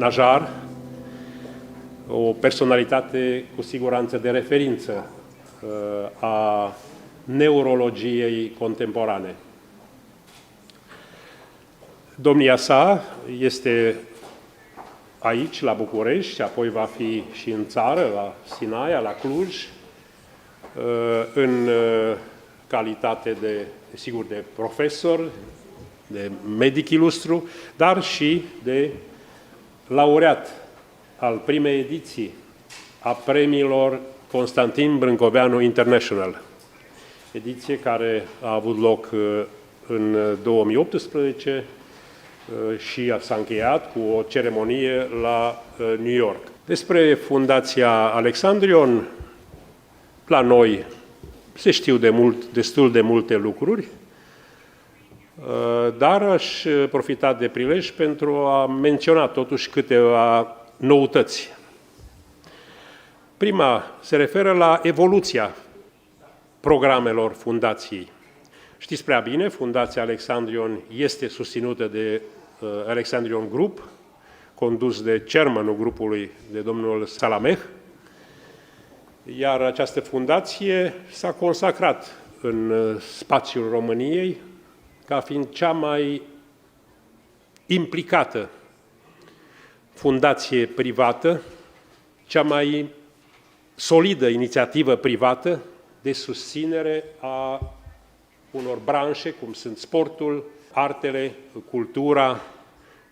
Najjar, o personalitate cu siguranță de referință a neurologiei contemporane. Domnia sa este aici, la București, și apoi va fi și în țară, la Sinaia, la Cluj, în calitate sigur, de profesor, de medic ilustru, dar și de laureat al primei ediții a Premiilor Constantin Brâncoveanu Internațional. Ediție care a avut loc în 2018 și s-a încheiat cu o ceremonie la New York. Despre Fundația Alexandrion, la noi se știu destul de multe lucruri, dar aș profita de prilej pentru a menționa totuși câteva noutăți. Prima se referă la evoluția programelor fundației. Știți prea bine, Fundația Alexandrion este susținută de alexandriongroupul, condus de chairmanul grupului, de domnul Salameh, iar această fundație s-a consacrat în spațiul României ca fiind cea mai implicată fundație privată, cea mai solidă inițiativă privată de susținere a unor branșe, cum sunt sportul, artele, cultura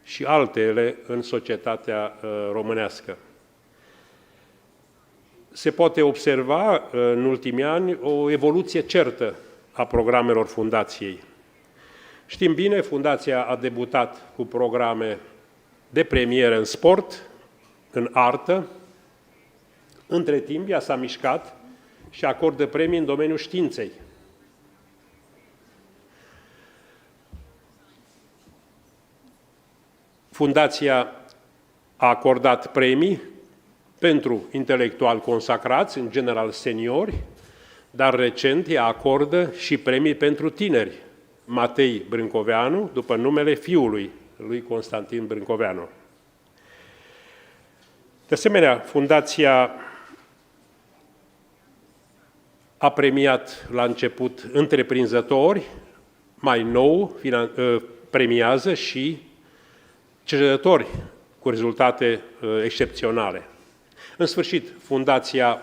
și altele în societatea românească. Se poate observa în ultimii ani o evoluție certă a programelor fundației. Știm bine, fundația a debutat cu programe de premieră în sport, în artă. Între timp, ea s-a mișcat și acordă premii în domeniul științei. Fundația a acordat premii pentru intelectuali consacrați, în general seniori, dar recent ea acordă și premii pentru tineri. Matei Brâncoveanu, după numele fiului lui Constantin Brâncoveanu. De asemenea, Fundația a premiat la început întreprinzători, mai nou premiază și cercetători cu rezultate excepționale. În sfârșit, Fundația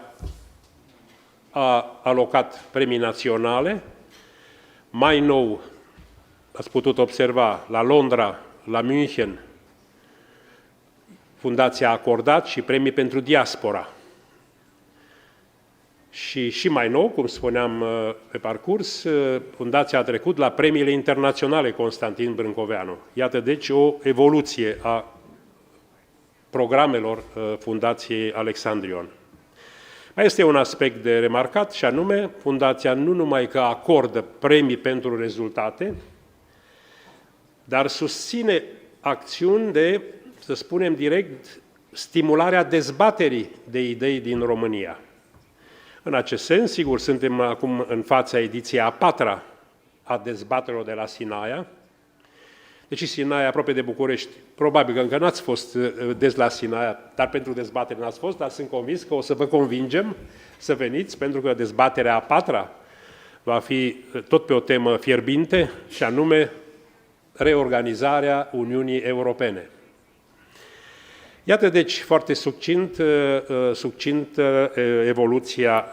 a alocat premii naționale, mai nou, ați putut observa, la Londra, la München, Fundația a acordat și premii pentru diaspora. Și mai nou, cum spuneam pe parcurs, Fundația a trecut la Premiile Internaționale Constantin Brâncoveanu. Iată, deci, o evoluție a programelor Fundației Alexandrion. Mai este un aspect de remarcat, și anume, Fundația nu numai că acordă premii pentru rezultate, dar susține acțiuni de, să spunem direct, stimularea dezbaterii de idei din România. În acest sens, sigur, suntem acum în fața ediției a 4-a a dezbaterilor de la Sinaia. Deci Sinaia, aproape de București, probabil că încă n-ați fost des la Sinaia, dar pentru dezbatere n-ați fost, dar sunt convins că o să vă convingem să veniți, pentru că dezbaterea a 4-a va fi tot pe o temă fierbinte, și anume reorganizarea Uniunii Europene. Iată, deci, foarte succint evoluția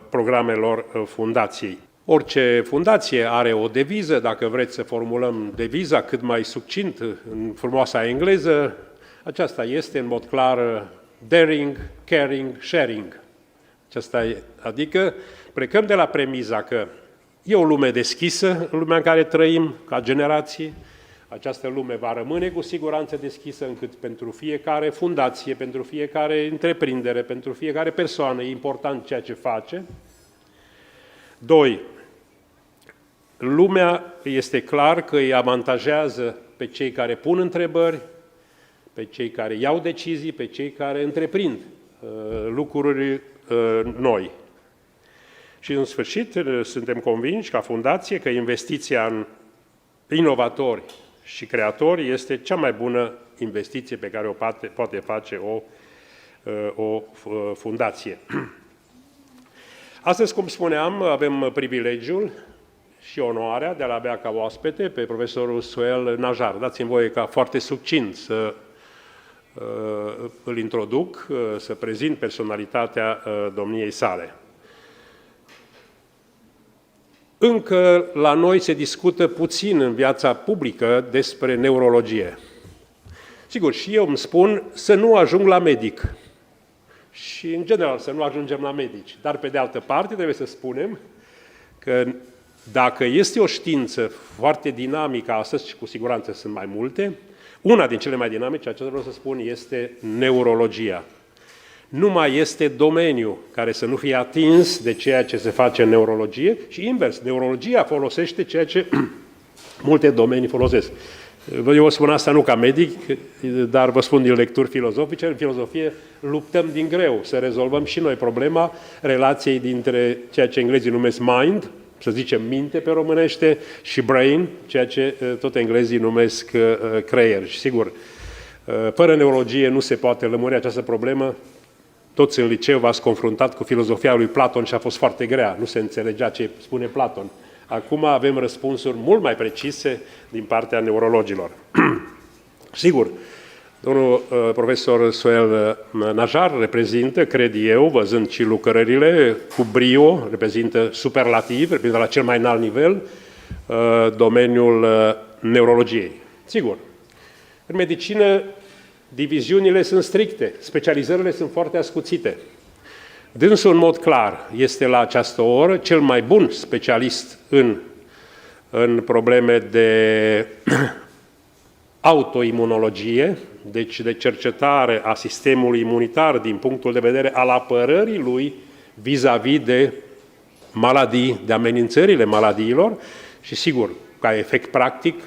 programelor fundației. Orice fundație are o deviză, dacă vreți să formulăm deviza cât mai succint în frumoasa engleză, aceasta este, în mod clar, daring, caring, sharing. Adică plecăm de la premiza că e o lume deschisă, lumea în care trăim ca generații. Această lume va rămâne cu siguranță deschisă, încât pentru fiecare fundație, pentru fiecare întreprindere, pentru fiecare persoană e important ceea ce face. 2. Lumea este clar că îi avantajează pe cei care pun întrebări, pe cei care iau decizii, pe cei care întreprind lucruri noi. Și în sfârșit, suntem convinși ca fundație că investiția în inovatori și creatori este cea mai bună investiție pe care o poate face o fundație. Astăzi, cum spuneam, avem privilegiul și onoarea de a-l avea ca oaspete pe profesorul Souhel Najjar. Dați-mi voie ca foarte succint să îl introduc, să prezint personalitatea domniei sale. Încă la noi se discută puțin în viața publică despre neurologie. Sigur, și eu îmi spun să nu ajung la medic și, în general, să nu ajungem la medici. Dar, pe de altă parte, trebuie să spunem că dacă este o știință foarte dinamică astăzi, și cu siguranță sunt mai multe, una din cele mai dinamice, aceea vreau să spun, este neurologia. Nu mai este domeniu care să nu fie atins de ceea ce se face în neurologie și invers, neurologia folosește ceea ce multe domenii folosesc. Eu vă spun asta nu ca medic, dar vă spun din lecturi filozofice. În filozofie luptăm din greu să rezolvăm și noi problema relației dintre ceea ce englezii numesc mind, să zicem minte pe românește, și brain, ceea ce tot englezii numesc creier. Și sigur, fără neurologie nu se poate lămuri această problemă. Toți în liceu v-ați confruntat cu filozofia lui Platon și a fost foarte grea, nu se înțelegea ce spune Platon. Acum avem răspunsuri mult mai precise din partea neurologilor. Sigur, domnul profesor Souhel Najjar reprezintă, cred eu, văzând și lucrările, cu brio, reprezintă superlativ, reprezintă la cel mai înalt nivel domeniul neurologiei. Sigur, în medicină diviziunile sunt stricte, specializările sunt foarte ascuțite. Dânsul, în mod clar, este la această oră cel mai bun specialist în probleme de autoimunologie, deci de cercetare a sistemului imunitar din punctul de vedere al apărării lui vis-a-vis de maladii, de amenințările maladiilor și, sigur, ca efect practic,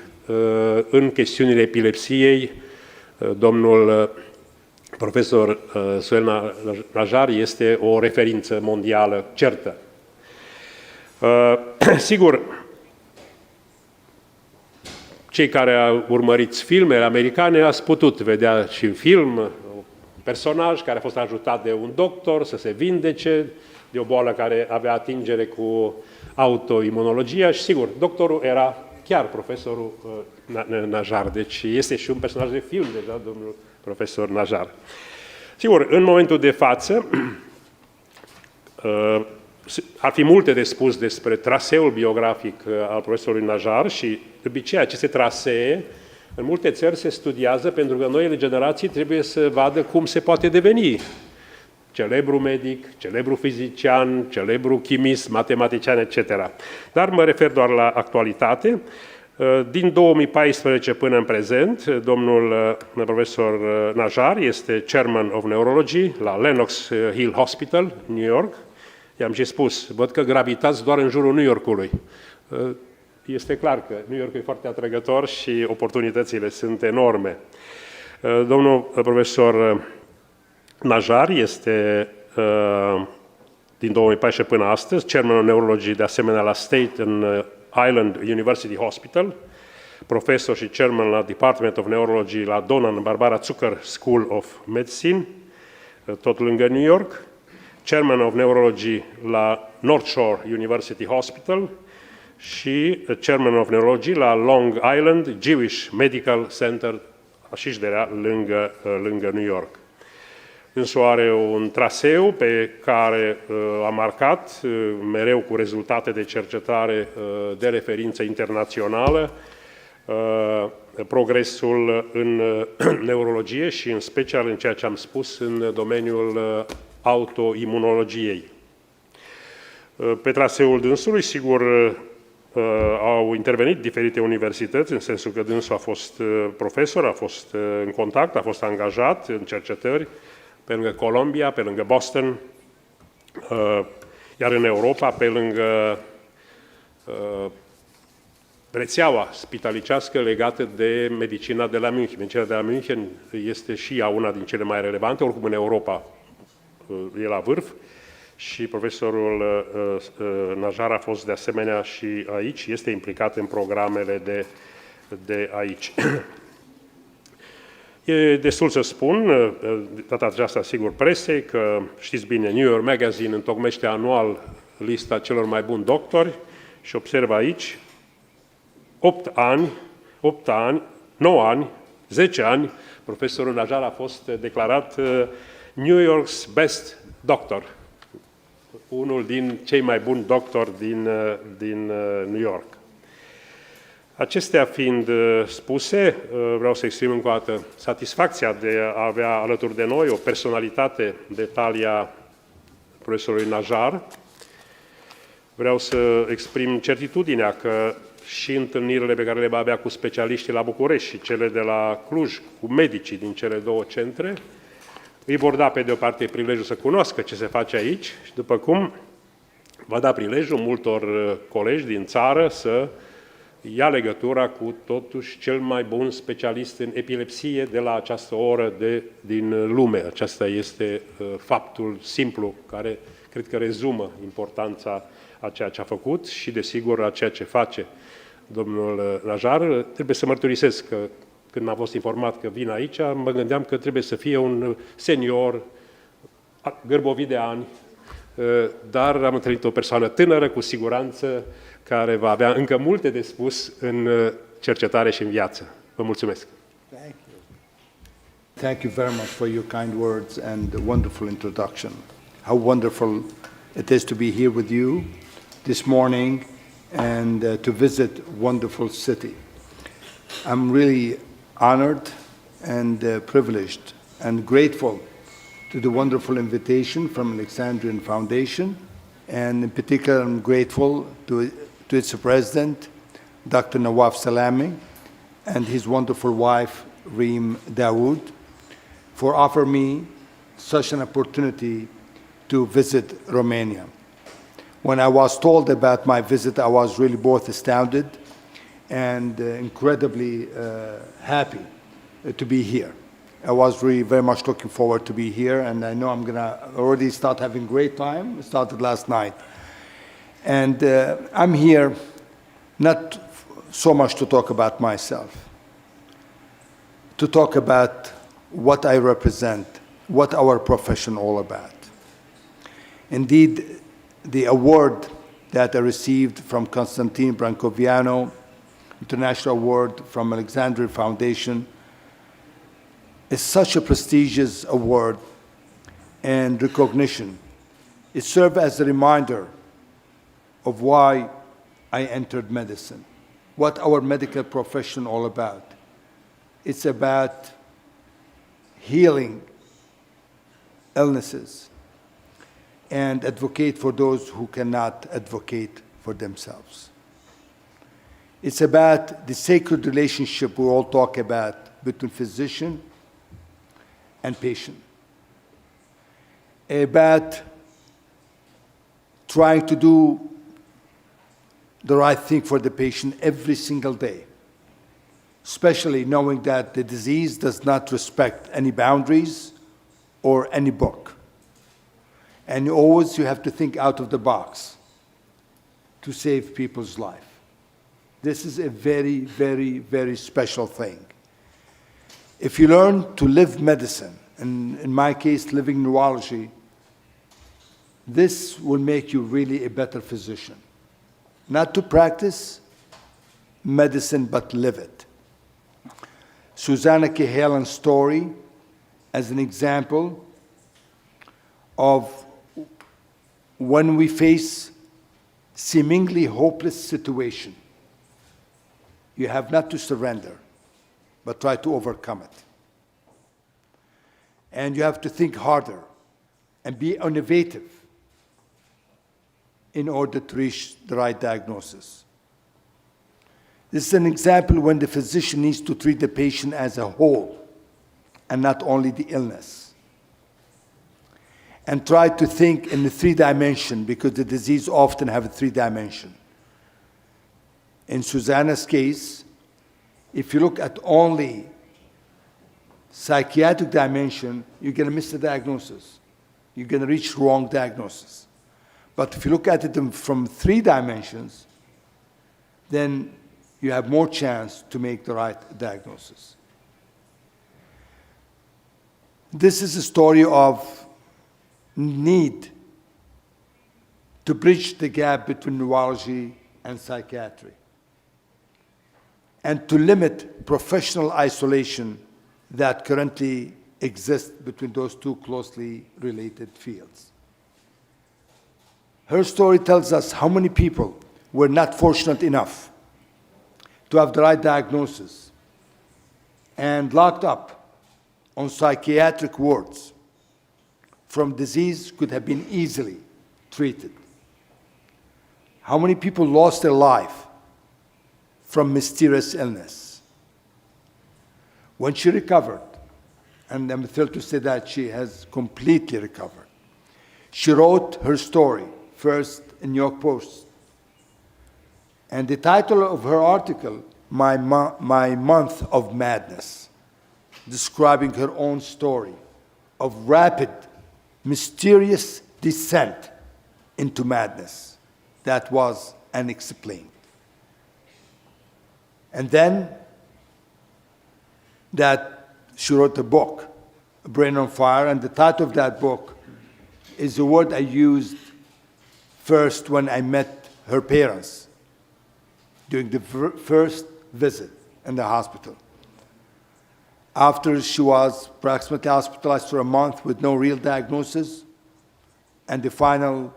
în chestiunile epilepsiei, domnul profesor Souhel Najjar este o referință mondială certă. Sigur, cei care au urmărit filmele americane ați putut vedea și în film un personaj care a fost ajutat de un doctor să se vindece de o boală care avea atingere cu autoimunologia și, sigur, doctorul era chiar profesorul Najjar. Deci este și un personaj de film deja, domnul profesor Najjar. Sigur, în momentul de față, ar fi multe de spus despre traseul biografic al profesorului Najjar și, de obicei, aceste trasee, în multe țări se studiază pentru că noile generații trebuie să vadă cum se poate deveni celebru medic, celebru fizician, celebru chimist, matematician, etc. Dar mă refer doar la actualitate. Din 2014 până în prezent, domnul profesor Najjar este Chairman of Neurology la Lenox Hill Hospital, New York. I-am și spus, văd că gravitați doar în jurul New Yorkului. Este clar că New York e foarte atrăgător și oportunitățile sunt enorme. Domnul profesor Najjar este din 2014 până astăzi Chairman of Neurology de asemenea la State and Island University Hospital, profesor și chairman la Department of Neurology la Donna and Barbara Zucker School of Medicine, tot lângă New York, chairman of Neurology la North Shore University Hospital și chairman of Neurology la Long Island Jewish Medical Center, așișderea lângă New York. Însu are un traseu pe care a marcat mereu cu rezultate de cercetare de referință internațională progresul în neurologie și în special în ceea ce am spus în domeniul autoimunologiei. Pe traseul dânsului, sigur, au intervenit diferite universități, în sensul că dânsul a fost profesor, a fost în contact, a fost angajat în cercetări, pe lângă Columbia, pe lângă Boston, iar în Europa, pe lângă rețeaua spitalicească legată de medicina de la München. Medicina de la München este și ea una din cele mai relevante, oricum în Europa e la vârf și profesorul Najjar a fost de asemenea și aici, este implicat în programele de aici. E destul să spun, data aceasta sigur presei, că știți bine, New York Magazine întocmește anual lista celor mai buni doctori și observ aici 9 ani, 10 ani, profesorul Najjar a fost declarat New York's Best Doctor, unul din cei mai buni doctori din New York. Acestea fiind spuse, vreau să exprim încă o dată satisfacția de a avea alături de noi o personalitate de talia profesorului Najjar. Vreau să exprim certitudinea că și întâlnirile pe care le va avea cu specialiștii la București și cele de la Cluj, cu medicii din cele două centre, îi vor da pe de o parte prilejul să cunoască ce se face aici și după cum va da prilejul multor colegi din țară să ia legătura cu totuși cel mai bun specialist în epilepsie de la această oră din lume. Acesta este faptul simplu care cred că rezumă importanța a ceea ce a făcut și, desigur, a ceea ce face domnul Najjar. Trebuie să mărturisesc că când am fost informat că vin aici, mă gândeam că trebuie să fie un senior, gârbovit de ani, dar am întâlnit o persoană tânără, cu siguranță, care va avea încă multe de spus în cercetare și în viață. Vă mulțumesc! Thank you. Thank you very much for your kind words and the wonderful introduction. How wonderful it is to be here with you this morning and to visit wonderful city. I'm really honored and privileged and grateful to the wonderful invitation from Alexandrion Foundation, and in particular I'm grateful to its president, Dr. Nawaf Salami, and his wonderful wife, Reem Dawood, for offering me such an opportunity to visit Romania. When I was told about my visit, I was really both astounded and incredibly happy to be here. I was really very much looking forward to be here, and I know I'm going to already start having great time. It started last night. And I'm here not so much to talk about myself, to talk about what I represent, what our profession all about. Indeed, the award that I received from Constantin Brâncoveanu, International Award from Alexandrion Foundation, is such a prestigious award and recognition. It serves as a reminder of why I entered medicine, what our medical profession all about. It's about healing illnesses and advocate for those who cannot advocate for themselves. It's about the sacred relationship we all talk about between physician and patient, about trying to do the right thing for the patient every single day, especially knowing that the disease does not respect any boundaries or any book. And always you have to think out of the box to save people's life. This is a very, very, very special thing. If you learn to live medicine, and in my case, living neurology, this will make you really a better physician. Not to practice medicine, but live it. Susanna Cahalan's story as an example of when we face seemingly hopeless situation, you have not to surrender, but try to overcome it. And you have to think harder and be innovative in order to reach the right diagnosis. This is an example when the physician needs to treat the patient as a whole and not only the illness. And try to think in the 3-dimension, because the disease often have a 3-dimension. In Susanna's case, if you look at only psychiatric dimension, you're going to miss the diagnosis. You're going to reach wrong diagnosis. But if you look at it from 3 dimensions, then you have more chance to make the right diagnosis. This is a story of need to bridge the gap between neurology and psychiatry, and to limit professional isolation that currently exists between those two closely related fields. Her story tells us how many people were not fortunate enough to have the right diagnosis and locked up on psychiatric wards from disease could have been easily treated. How many people lost their life from mysterious illness. When she recovered, and I'm thrilled to say that she has completely recovered, she wrote her story first in New York Post. And the title of her article, My Month of Madness, describing her own story of rapid, mysterious descent into madness that was unexplained. And then that she wrote a book, Brain on Fire, and the title of that book is a word I used first when I met her parents during the first visit in the hospital. After she was approximately hospitalized for a month with no real diagnosis, and the final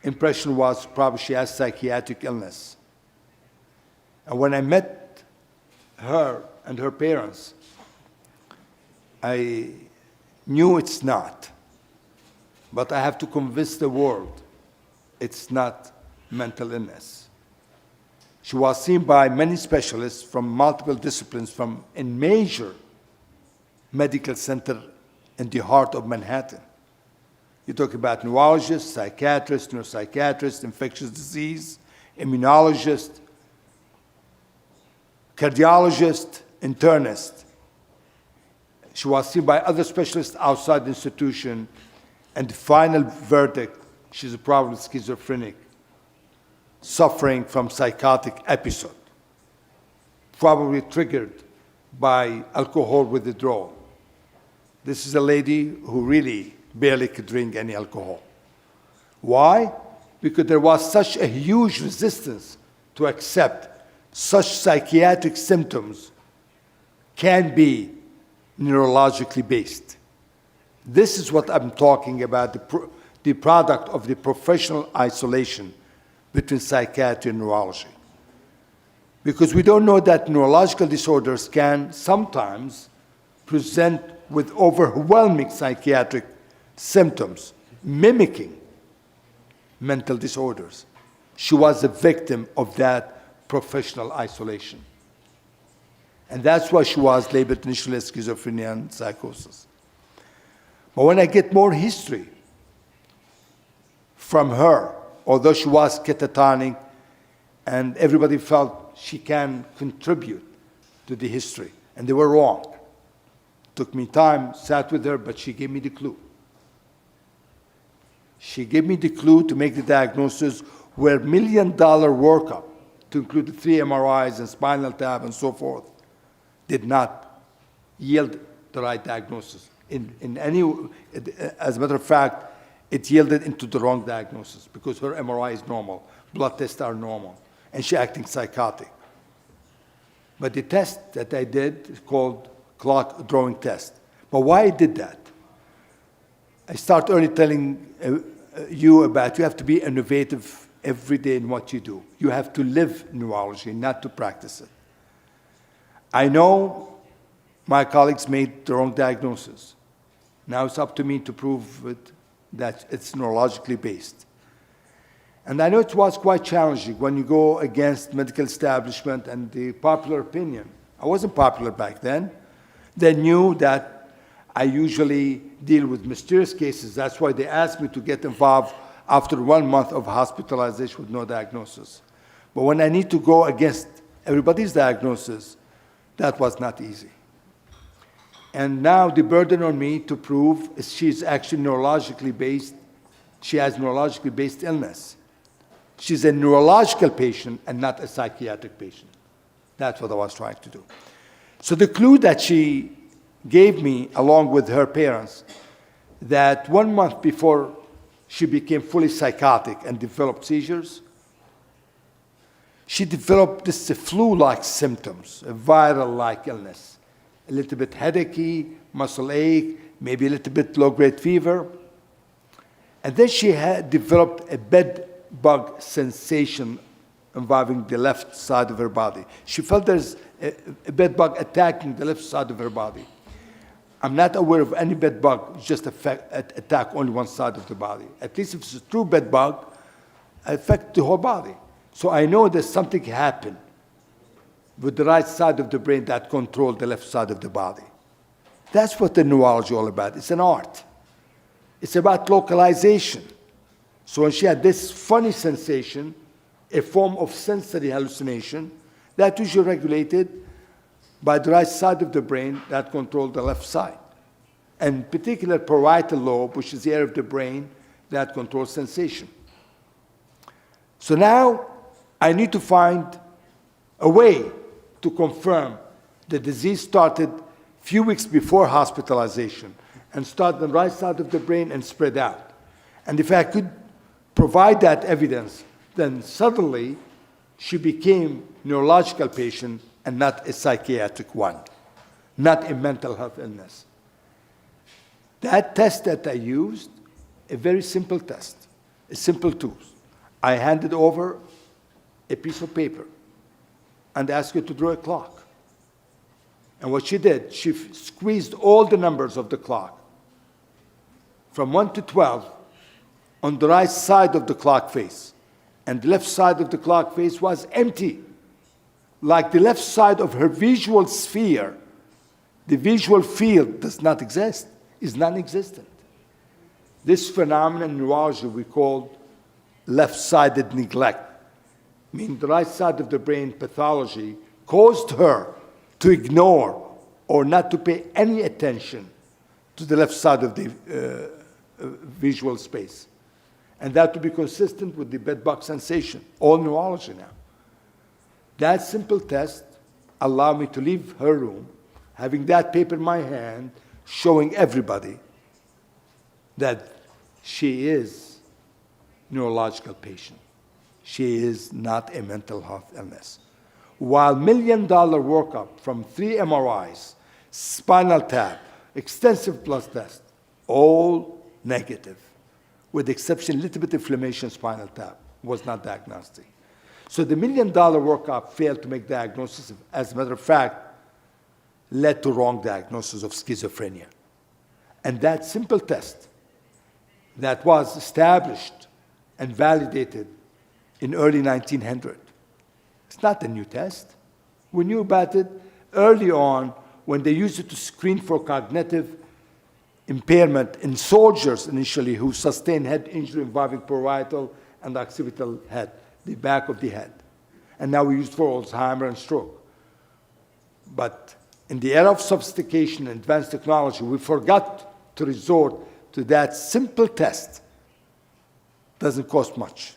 impression was probably she has psychiatric illness. And when I met her and her parents, I knew it's not. But I have to convince the world it's not mental illness. She was seen by many specialists from multiple disciplines from a major medical center in the heart of Manhattan. You talk about neurologists, psychiatrists, neuropsychiatrists, infectious disease, immunologists, cardiologists, internists. She was seen by other specialists outside the institution, and the final verdict, she's probably schizophrenic, suffering from psychotic episode, probably triggered by alcohol withdrawal. This is a lady who really barely could drink any alcohol. Why? Because there was such a huge resistance to accept such psychiatric symptoms can be neurologically based. This is what I'm talking about, the product of the professional isolation between psychiatry and neurology. Because we don't know that neurological disorders can sometimes present with overwhelming psychiatric symptoms, mimicking mental disorders. She was a victim of that professional isolation. And that's why she was labeled initially as schizophrenia and psychosis. But when I get more history from her, although she was catatonic and everybody felt she can contribute to the history, and they were wrong. Took me time, sat with her, but she gave me the clue. She gave me the clue to make the diagnosis where $1 million workup, to include the 3 MRIs and spinal tap and so forth, did not yield the right diagnosis. As a matter of fact, it yielded into the wrong diagnosis because her MRI is normal, blood tests are normal, and she's acting psychotic. But the test that I did is called clock drawing test. But why I did that? I start early telling you about you have to be innovative every day in what you do. You have to live neurology, not to practice it. I know my colleagues made the wrong diagnosis. Now it's up to me to prove that it's neurologically based. And I know it was quite challenging when you go against medical establishment and the popular opinion. I wasn't popular back then. They knew that I usually deal with mysterious cases. That's why they asked me to get involved after 1 month of hospitalization with no diagnosis. But when I need to go against everybody's diagnosis, that was not easy. And now the burden on me to prove is she's actually neurologically based. She has neurologically based illness. She's a neurological patient and not a psychiatric patient. That's what I was trying to do. So the clue that she gave me, along with her parents, that 1 month before she became fully psychotic and developed seizures, she developed this flu-like symptoms, a viral-like illness, a little bit headachy, muscle ache, maybe a little bit low-grade fever. And then she had developed a bed bug sensation involving the left side of her body. She felt there's a bed bug attacking the left side of her body. I'm not aware of any bed bug just attack only one side of the body. At least if it's a true bed bug, affect the whole body. So I know there's something happened with the right side of the brain that controlled the left side of the body. That's what the neurology is all about. It's an art. It's about localization. So when she had this funny sensation, a form of sensory hallucination, that usually regulated by the right side of the brain that controlled the left side. And particular parietal lobe, which is the area of the brain that controls sensation. So now I need to find a way to confirm the disease started a few weeks before hospitalization and started on the right side of the brain and spread out. And if I could provide that evidence, then suddenly she became a neurological patient and not a psychiatric one, not a mental health illness. That test that I used, a very simple test, a simple tool. I handed over a piece of paper and asked her to draw a clock. And what she did, she squeezed all the numbers of the clock from 1 to 12 on the right side of the clock face. And the left side of the clock face was empty. Like the left side of her visual sphere, the visual field does not exist, is non-existent. This phenomenon in neurology we call left-sided neglect, meaning the right side of the brain pathology caused her to ignore or not to pay any attention to the left side of the visual space. And that to be consistent with the bed bug sensation, all neurology now. That simple test allowed me to leave her room, having that paper in my hand, showing everybody that she is a neurological patient. She is not a mental health illness. While $1 million workup from 3 MRIs, spinal tap, extensive blood tests, all negative, with the exception little bit inflammation spinal tap, was not diagnostic. So the $1 million workup failed to make diagnosis. As a matter of fact, led to wrong diagnosis of schizophrenia. And that simple test that was established and validated in early 1900. It's not a new test. We knew about it early on when they used it to screen for cognitive impairment in soldiers initially who sustained head injury involving parietal and occipital head, the back of the head. And now we use it for Alzheimer and stroke. But in the era of sophistication and advanced technology, we forgot to resort to that simple test. Doesn't cost much.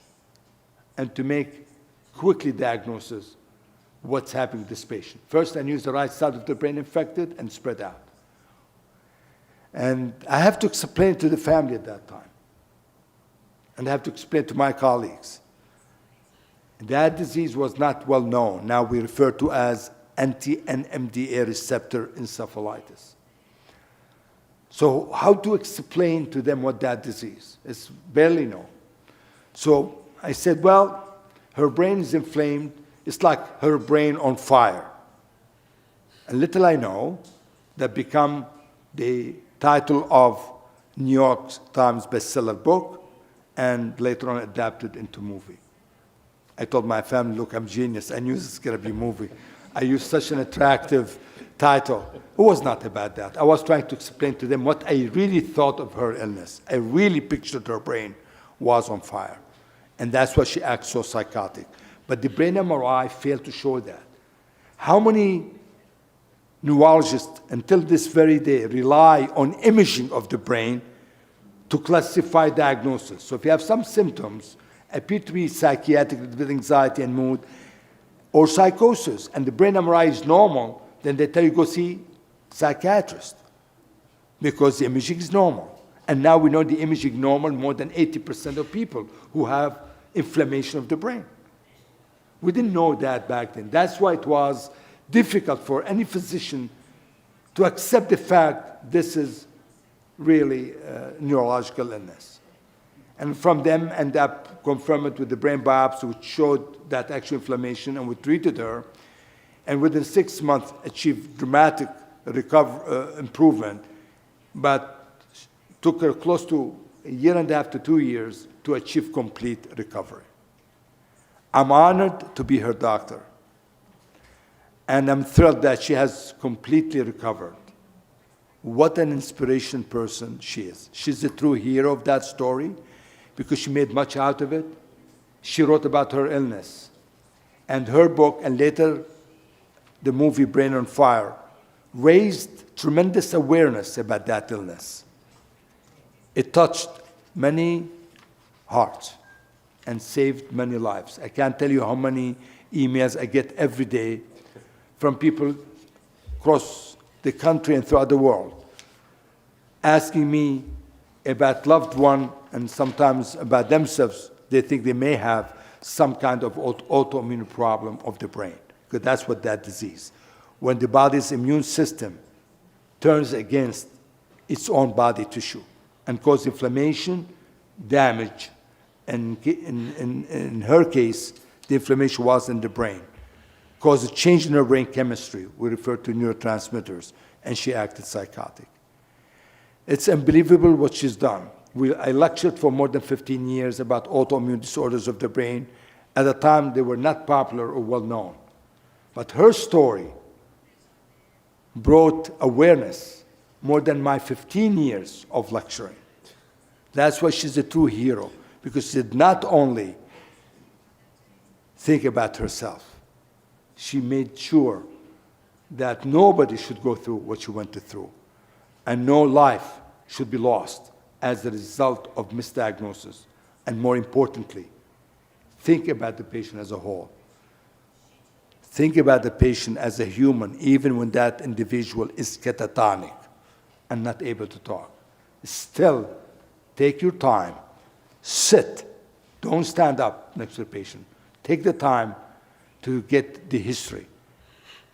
And to make quickly diagnosis what's happening with this patient. First, I use the right side of the brain infected and spread out. And I have to explain to the family at that time. And I have to explain to my colleagues. That disease was not well known. Now we refer to as anti-NMDA receptor encephalitis. So how to explain to them what that disease is? Barely known. So I said, well, her brain is inflamed. It's like her brain on fire. And little I know, that become the title of New York Times bestseller book, and later on adapted into movie. I told my family, look, I'm genius. I knew this was going to be a movie. I used such an attractive title. It was not about that. I was trying to explain to them what I really thought of her illness. I really pictured her brain was on fire. And that's why she acts so psychotic. But the brain MRI failed to show that. How many neurologists, until this very day, rely on imaging of the brain to classify diagnosis? So if you have some symptoms, appear to be psychiatric with anxiety and mood, or psychosis, and the brain MRI is normal, then they tell you go see psychiatrist because the imaging is normal. And now we know the imaging normal more than 80% of people who have inflammation of the brain. We didn't know that back then. That's why it was difficult for any physician to accept the fact this is really neurological illness. And from them end up confirmed it with the brain biopsy, which showed that actual inflammation, and we treated her, and within 6 months achieved dramatic improvement, but took her close to a year and a half to 2 years to achieve complete recovery. I'm honored to be her doctor, and I'm thrilled that she has completely recovered. What an inspiration person she is. She's a true hero of that story because she made much out of it. She wrote about her illness. And her book, and later the movie Brain on Fire, raised tremendous awareness about that illness. It touched many hearts and saved many lives. I can't tell you how many emails I get every day from people across the country and throughout the world asking me about loved one and sometimes about themselves. They think they may have some kind of autoimmune problem of the brain, because that's what that disease. When the body's immune system turns against its own body tissue and causes inflammation, damage, and in her case, the inflammation was in the brain, caused a change in her brain chemistry. We refer to neurotransmitters, and she acted psychotic. It's unbelievable what she's done. I lectured for more than 15 years about autoimmune disorders of the brain. At the time, they were not popular or well known. But her story brought awareness more than my 15 years of lecturing. That's why she's a true hero, because she did not only think about herself, she made sure that nobody should go through what she went through, and no life should be lost as a result of misdiagnosis. And more importantly, think about the patient as a whole. Think about the patient as a human, even when that individual is catatonic and not able to talk. Still, take your time, sit, don't stand up next to the patient. Take the time to get the history,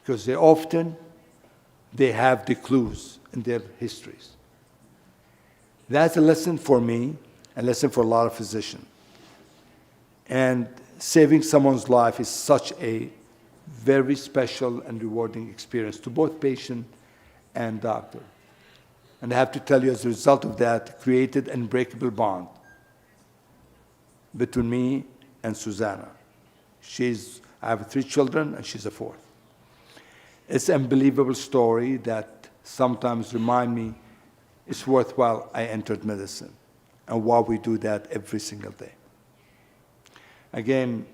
because they have the clues in their histories. That's a lesson for me, a lesson for a lot of physicians. And saving someone's life is such a very special and rewarding experience to both patient and doctor. And I have to tell you, as a result of that, created an unbreakable bond between me and Susanna. I have 3 children, and she's a 4th. It's an unbelievable story that sometimes remind me it's worthwhile I entered medicine, and why we do that every single day. Again,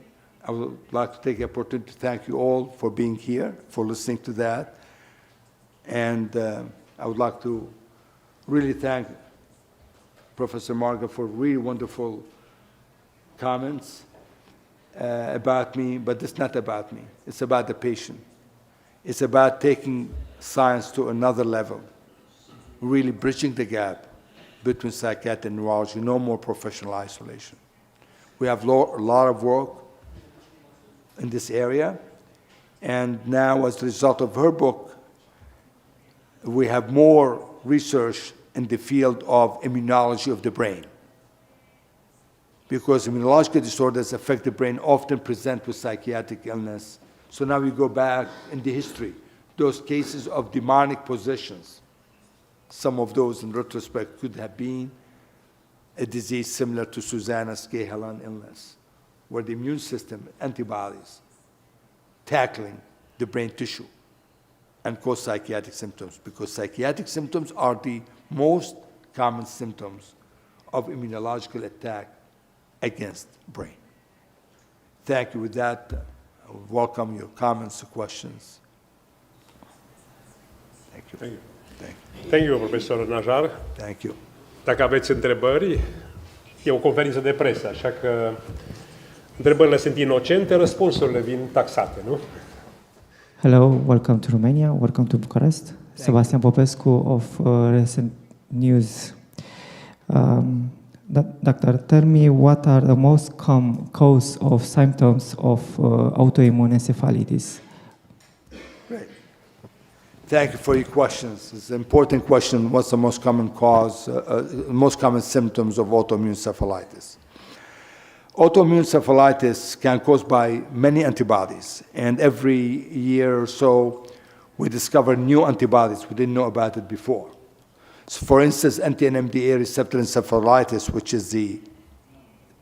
I would like to take the opportunity to thank you all for being here, for listening to that. And I would like to really thank Professor Marga for really wonderful comments about me, but it's not about me. It's about the patient. It's about taking science to another level, really bridging the gap between psychiatry and neurology, no more professional isolation. We have a lot of work in this area, and now as a result of her book, we have more research in the field of immunology of the brain. Because immunological disorders affect the brain often present with psychiatric illness. So now we go back in the history, those cases of demonic possessions. Some of those, in retrospect, could have been a disease similar to Susanna's Gay-Helene illness, where the immune system, antibodies, tackling the brain tissue and cause psychiatric symptoms, because psychiatric symptoms are the most common symptoms of immunological attack against brain. Thank you. With that, I would welcome your comments or questions. Thank you. Thank you. Thank you. Thank you, Professor Najjar. Thank you. Dacă aveți întrebări, e o conferință de presă, așa că întrebările sunt inocente, răspunsurile vin taxate, nu? Hello, welcome to Romania, welcome to Bucharest. Sebastian Popescu of Recent News. Doctor, tell me what are the most common cause of symptoms of autoimmune encephalitis? Great. Thank you for your questions. It's an important question. What's the most common cause, most common symptoms of autoimmune encephalitis? Autoimmune encephalitis can be caused by many antibodies, and every year or so we discover new antibodies we didn't know about it before. So for instance, anti-NMDA receptor encephalitis, which is the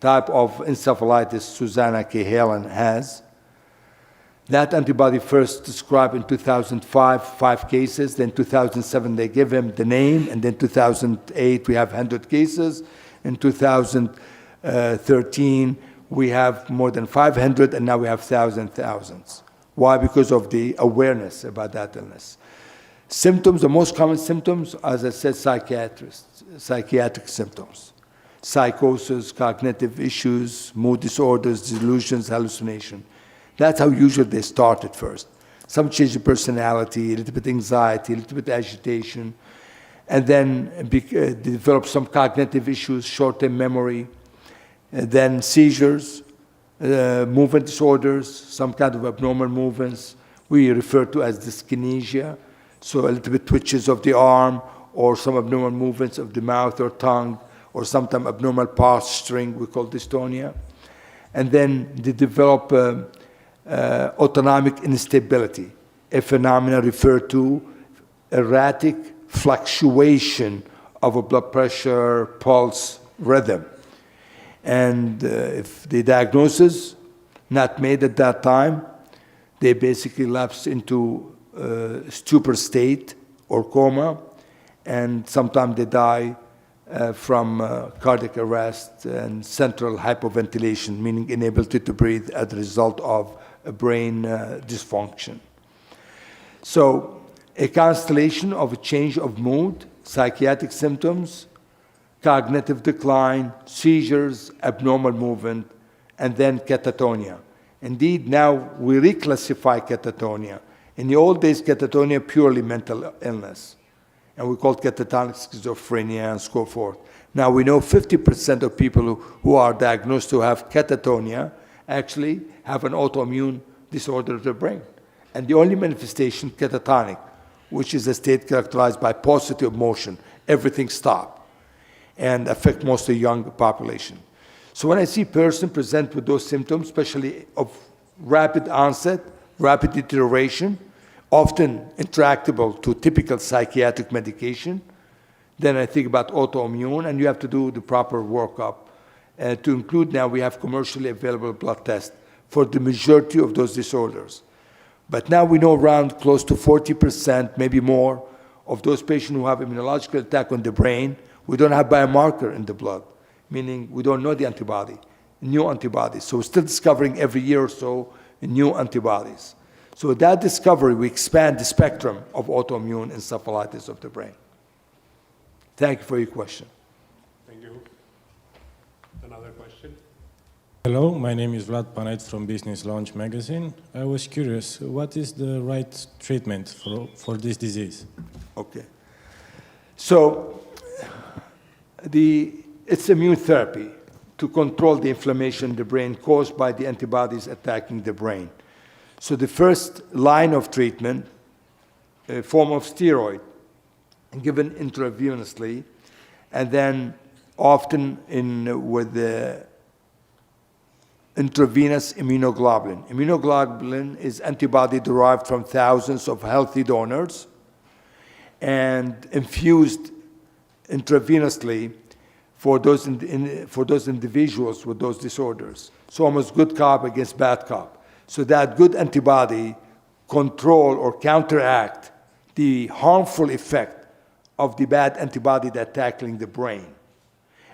type of encephalitis Susanna Cahalan has, that antibody first described in 2005, 5 cases, then 2007 they give him the name, and then 2008 we have 100 cases, in 2013 we have more than 500, and now we have thousands. Why? Because of the awareness about that illness. Symptoms, the most common symptoms, as I said, psychiatric symptoms. Psychosis, cognitive issues, mood disorders, delusions, hallucination. That's how usually they start at first. Some change in personality, a little bit anxiety, a little bit agitation, and then develop some cognitive issues, short-term memory, and then seizures, movement disorders, some kind of abnormal movements. We refer to as dyskinesia. So a little bit twitches of the arm, or some abnormal movements of the mouth or tongue, or sometimes abnormal posturing, we call dystonia. And then they develop autonomic instability, a phenomenon referred to erratic fluctuation of a blood pressure, pulse, rhythm. And if the diagnosis not made at that time, they basically lapse into stupor state or coma, and sometimes they die from cardiac arrest and central hypoventilation, meaning inability to breathe as a result of a brain dysfunction. So a constellation of a change of mood, psychiatric symptoms, cognitive decline, seizures, abnormal movement, and then catatonia. Indeed, now we reclassify catatonia. In the old days, catatonia purely mental illness, and we called catatonic schizophrenia and so forth. Now we know 50% of people who are diagnosed to have catatonia actually have an autoimmune disorder of the brain. And the only manifestation, catatonic, which is a state characterized by positive motion, everything stops, and affect most of the young population. So when I see a person present with those symptoms, especially of rapid onset, rapid deterioration, often intractable to typical psychiatric medication, then I think about autoimmune, and you have to do the proper workup. To include now, we have commercially available blood tests for the majority of those disorders. But now we know around close to 40%, maybe more, of those patients who have immunological attack on the brain, we don't have biomarker in the blood, meaning we don't know the antibody, new antibodies. So we're still discovering every year or so new antibodies. So with that discovery, we expand the spectrum of autoimmune encephalitis of the brain. Thank you for your question. Thank you. Another question? Hello, my name is Vlad Panait from Business Launch magazine. I was curious, what is the right treatment for this disease? Okay. So it's immune therapy to control the inflammation in the brain caused by the antibodies attacking the brain. So the first line of treatment, a form of steroid, given intravenously, and then often with the intravenous immunoglobulin. Immunoglobulin is antibody derived from thousands of healthy donors and infused intravenously for those individuals with those disorders. So almost good cop against bad cop. So that good antibody control or counteract the harmful effect of the bad antibody that's tackling the brain,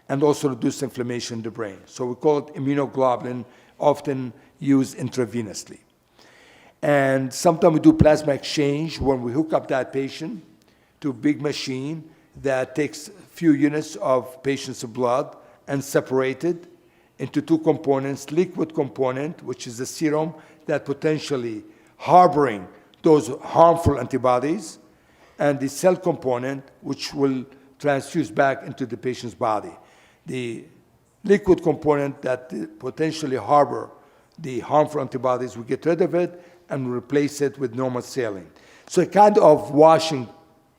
and also reduce inflammation in the brain. So we call it immunoglobulin, often used intravenously. And sometimes we do plasma exchange when we hook up that patient to a big machine that takes a few units of patient's blood and separate it into two components, liquid component, which is the serum that potentially harboring those harmful antibodies, and the cell component, which will transfuse back into the patient's body. The liquid component that potentially harbor the harmful antibodies, we get rid of it and replace it with normal saline. So a kind of washing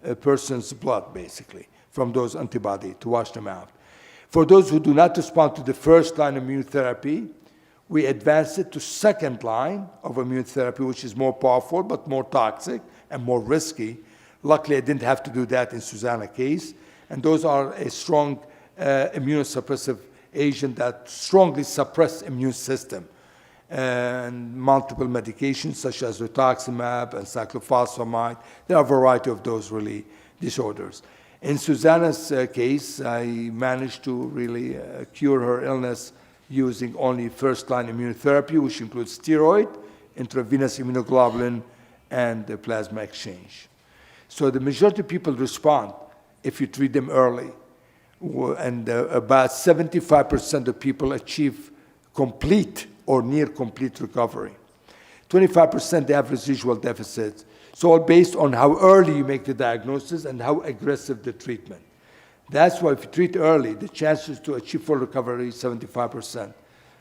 a person's blood, basically, from those antibodies to wash them out. For those who do not respond to the first line of immunotherapy, we advance it to second line of immunotherapy, which is more powerful but more toxic and more risky. Luckily, I didn't have to do that in Susanna's case. And those are a strong immunosuppressive agent that strongly suppress immune system. And multiple medications such as rituximab and cyclophosphamide. There are a variety of those really disorders. In Susanna's case, I managed to really cure her illness using only first-line immunotherapy, which includes steroid, intravenous immunoglobulin, and the plasma exchange. So the majority of people respond if you treat them early. And about 75% of people achieve complete or near complete recovery. 25% they have residual deficits. So all based on how early you make the diagnosis and how aggressive the treatment. That's why if you treat early, the chances to achieve full recovery is 75%.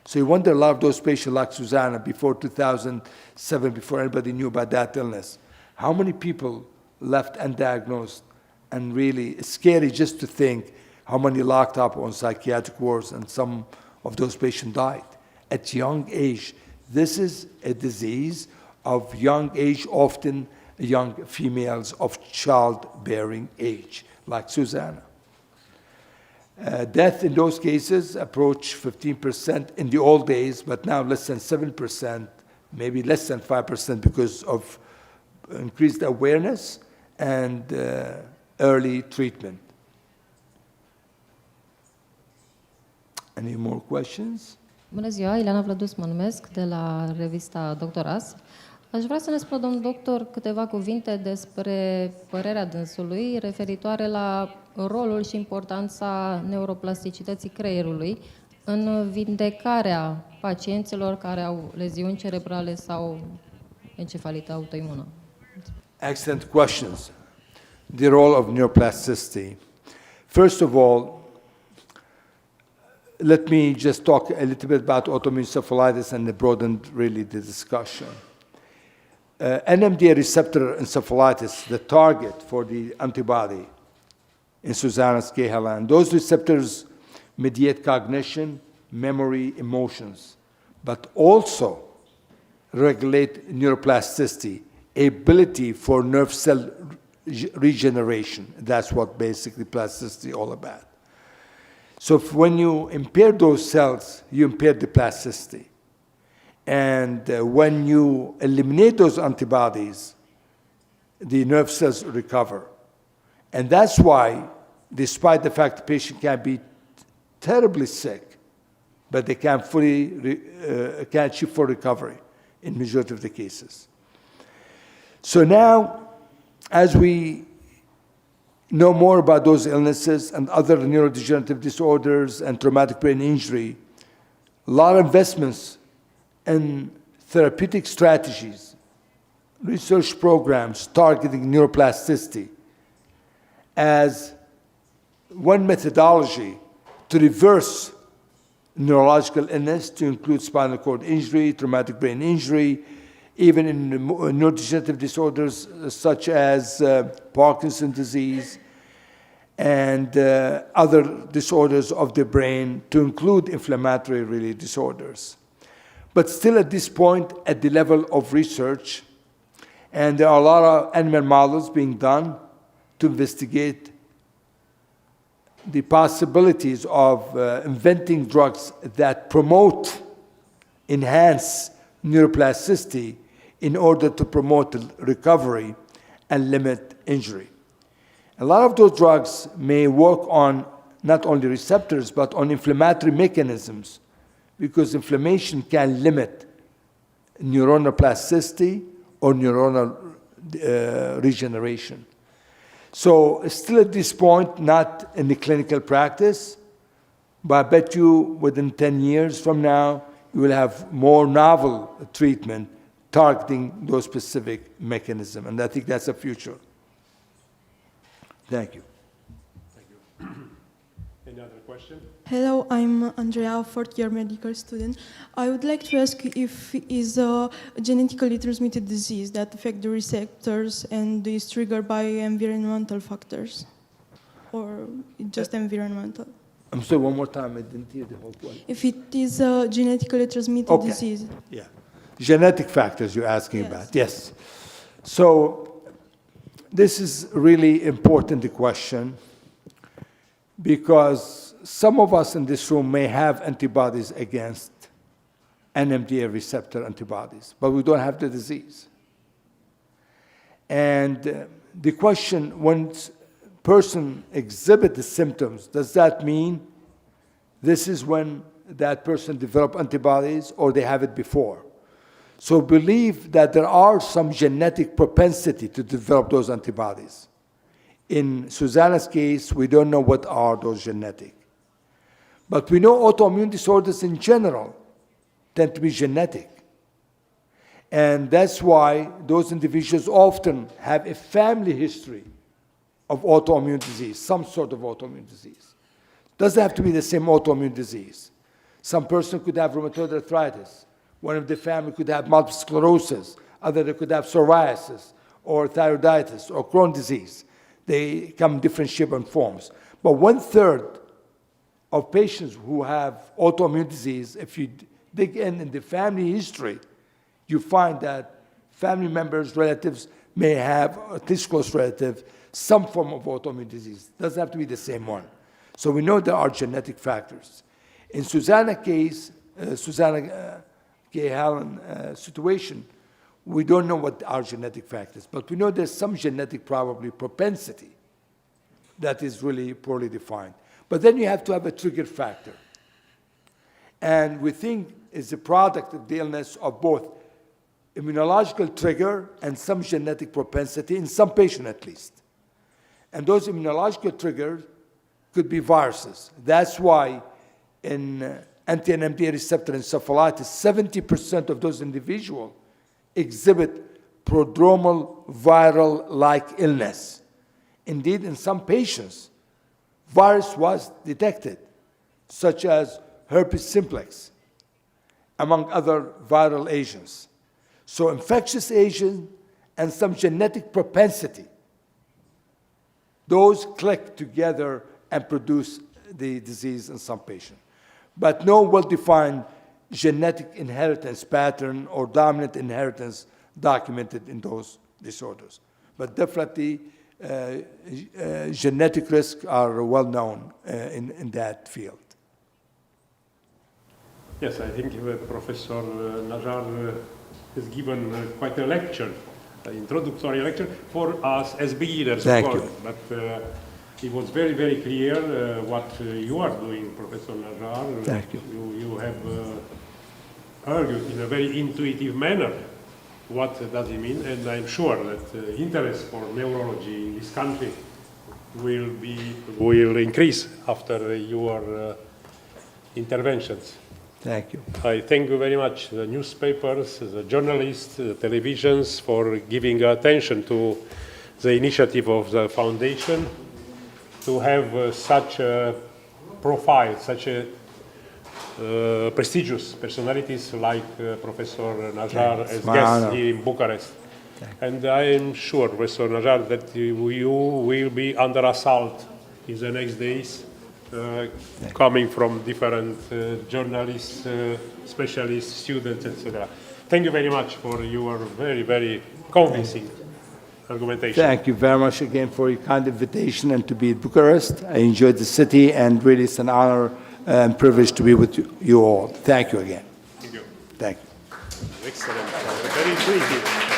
So you wonder a lot of those patients like Susanna before 2007, before anybody knew about that illness, how many people left undiagnosed, and really it's scary just to think how many locked up on psychiatric wards, and some of those patients died at young age. This is a disease of young age, often young females of childbearing age, like Susanna. Death in those cases approach 15% in the old days, but now less than 7%, maybe less than 5% because of increased awareness and early treatment. Any more questions? Bună ziua, Ileana Vlădus mă numesc, de la revista Doctoras. Aș vrea să ne spună, domnul doctor, câteva cuvinte despre părerea dânsului referitoare la rolul și importanța neuroplasticității creierului în vindecarea pacienților care au leziuni cerebrale sau encefalită autoimună. Excellent questions. The role of neuroplasticity. First of all, let me just talk a little bit about autoimmune encephalitis and broaden really the discussion. NMDA receptor encephalitis, the target for the antibody in Susanna's Kehalan, those receptors mediate cognition, memory, emotions, but also regulate neuroplasticity, ability for nerve cell regeneration. That's what basically plasticity is all about. So when you impair those cells, you impair the plasticity. And when you eliminate those antibodies, the nerve cells recover. And that's why, despite the fact the patient can be terribly sick, but they can can achieve full recovery in majority of the cases. So now, as we know more about those illnesses and other neurodegenerative disorders and traumatic brain injury, a lot of investments in therapeutic strategies, research programs targeting neuroplasticity as one methodology to reverse neurological illness, to include spinal cord injury, traumatic brain injury, even in neurodegenerative disorders such as Parkinson's disease and other disorders of the brain, to include inflammatory really disorders. But still at this point, at the level of research, and there are a lot of animal models being done to investigate the possibilities of inventing drugs that promote, enhance neuroplasticity in order to promote recovery and limit injury. A lot of those drugs may work on not only receptors, but on inflammatory mechanisms, because inflammation can limit neuronal plasticity or neuronal regeneration. So still at this point, not in the clinical practice, but I bet you within 10 years from now, you will have more novel treatment targeting those specific mechanisms, and I think that's the future. Thank you. Any other question? Hello, I'm Andrea, fourth-year medical student. I would like to ask if it is a genetically transmitted disease that affects the receptors and is triggered by environmental factors, or just environmental? I'm sorry, one more time, I didn't hear the whole point. If it is a genetically transmitted Okay. disease. Yeah. Genetic factors you're asking Yes. about, yes. So this is really important question because some of us in this room may have antibodies against NMDA receptor antibodies, but we don't have the disease. And the question, when person exhibit the symptoms, does that mean this is when that person developed antibodies or they have it before? So believe that there are some genetic propensity to develop those antibodies. In Susanna's case, we don't know what are those genetic. But we know autoimmune disorders in general tend to be genetic. And that's why those individuals often have a family history of autoimmune disease, some sort of autoimmune disease. Doesn't have to be the same autoimmune disease. Some person could have rheumatoid arthritis. One of the family could have multiple sclerosis. Other could have psoriasis or thyroiditis or Crohn's disease. They come in different shape and forms. But 1/3 of patients who have autoimmune disease, if you dig in the family history, you find that family members, relatives may have, at least close relative, some form of autoimmune disease. Doesn't have to be the same one. So we know there are genetic factors. In Susanna's case, Susanna K. Hallen situation, we don't know what are genetic factors, but we know there's some genetic probably propensity that is really poorly defined. But then you have to have a trigger factor. And we think it's a product of the illness of both immunological trigger and some genetic propensity, in some patient at least. And those immunological triggers could be viruses. That's why in anti-NMDA receptor encephalitis, 70% of those individuals exhibit prodromal viral-like illness. Indeed, in some patients, virus was detected, such as herpes simplex, among other viral agents. So infectious agent and some genetic propensity, those click together and produce the disease in some patient. But no well-defined genetic inheritance pattern or dominant inheritance documented in those disorders. But definitely, genetic risks are well known in that field. Yes, I think Professor Najjar has given quite a lecture, an introductory lecture for us as beginners. Thank of you. course. But it was very, very clear what you are doing, Professor Najjar. Thank you. You have argued in a very intuitive manner what does it mean, and I'm sure that interest for neurology in this country will increase after your interventions. Thank you. I thank you very much, the newspapers, the journalists, the televisions, for giving attention to the initiative of the foundation to have such a profile, such a prestigious personalities like Professor Najjar as guests here in Bucharest. And I am sure, Professor Najjar, that you will be under assault in the next days, coming from different journalists, specialists, students, etc. Thank you very much for your very, very convincing argumentation. Thank you very much again for your kind invitation and to be in Bucharest. I enjoyed the city, and really it's an honor and privilege to be with you all. Thank you again. Thank you. Thank you. Excellent. Very intuitive.